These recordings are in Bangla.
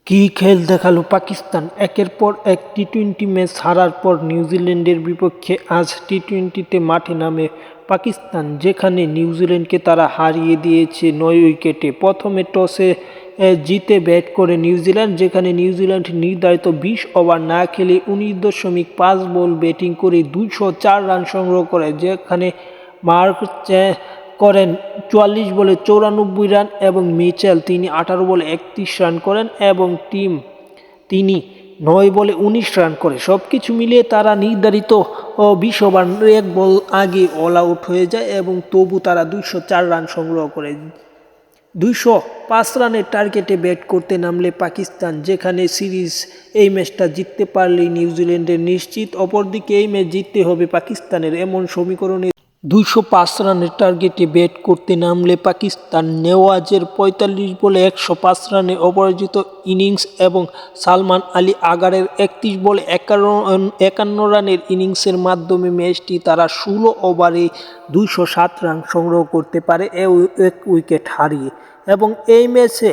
কি খেল দেখালো পাকিস্তান! একের পর এক টি-টোয়েন্টি ম্যাচ হারার পর নিউজিল্যান্ডের বিপক্ষে আজ টি-টোয়েন্টিতে মাঠে নামে পাকিস্তান, যেখানে নিউজিল্যান্ডকে তারা হারিয়ে দিয়েছে ৯ উইকেটে। প্রথমে টসে জিতে ব্যাট করে নিউজিল্যান্ড, যেখানে নিউজিল্যান্ড নির্ধারিত ২০ ওভার না খেলে ১৯.৫ বল ব্যাটিং করে ২০৪ রান সংগ্রহ করে, যেখানে মার্ক করেন ৪৪ বলে ৯৪ রান এবং মিচেল তিনি ১৮ বলে ৩১ রান করেন এবং তিনি ৯ বলে ১৯ রান করে। সবকিছু মিলিয়ে তারা নির্ধারিত ২০ ওভার ১ বল আগে অল আউট হয়ে যায় এবং তবু তারা ২০৪ রান সংগ্রহ করে। ২০৫ রানের টার্গেটে ব্যাট করতে নামলে পাকিস্তান, যেখানে সিরিজ এই ম্যাচটা জিততে পারলেই নিউজিল্যান্ডের নিশ্চিত। অপরদিকে এই ম্যাচ জিততে হবে পাকিস্তানের, এমন সমীকরণে ২০৫ রানের টার্গেটে ব্যাট করতে নামলে পাকিস্তান নেওয়াজের ৪৫ বলে ১০৫ রানে অপরাজিত ইনিংস এবং সালমান আলী আগারের ৩১ বলে ৫১ রানের ইনিংসের মাধ্যমে ম্যাচটি তারা ১৬ ওভারে ২০৭ রান সংগ্রহ করতে পারে এক উইকেট হারিয়ে। এবং এই ম্যাচে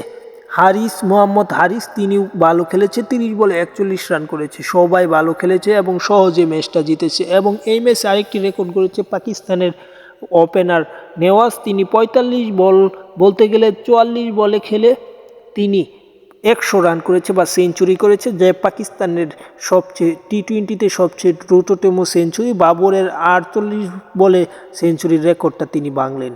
মোহাম্মদ হারিস তিনিও ভালো খেলেছে, ৩০ বলে ৪১ রান করেছে। সবাই ভালো খেলেছে এবং সহজে ম্যাচটা জিতেছে। এবং এই ম্যাচে আরেকটি রেকর্ড করেছে পাকিস্তানের ওপেনার নেওয়াজ, তিনি ৪৫ বলতে গেলে ৪৪ বলে খেলে তিনি ১০০ রান করেছে বা সেঞ্চুরি করেছে, যে পাকিস্তানের সবচেয়ে টি-টোয়েন্টিতে সবচেয়ে দ্রুততম সেঞ্চুরি। বাবরের ৪৮ বলে সেঞ্চুরির রেকর্ডটা তিনি ভাঙলেন।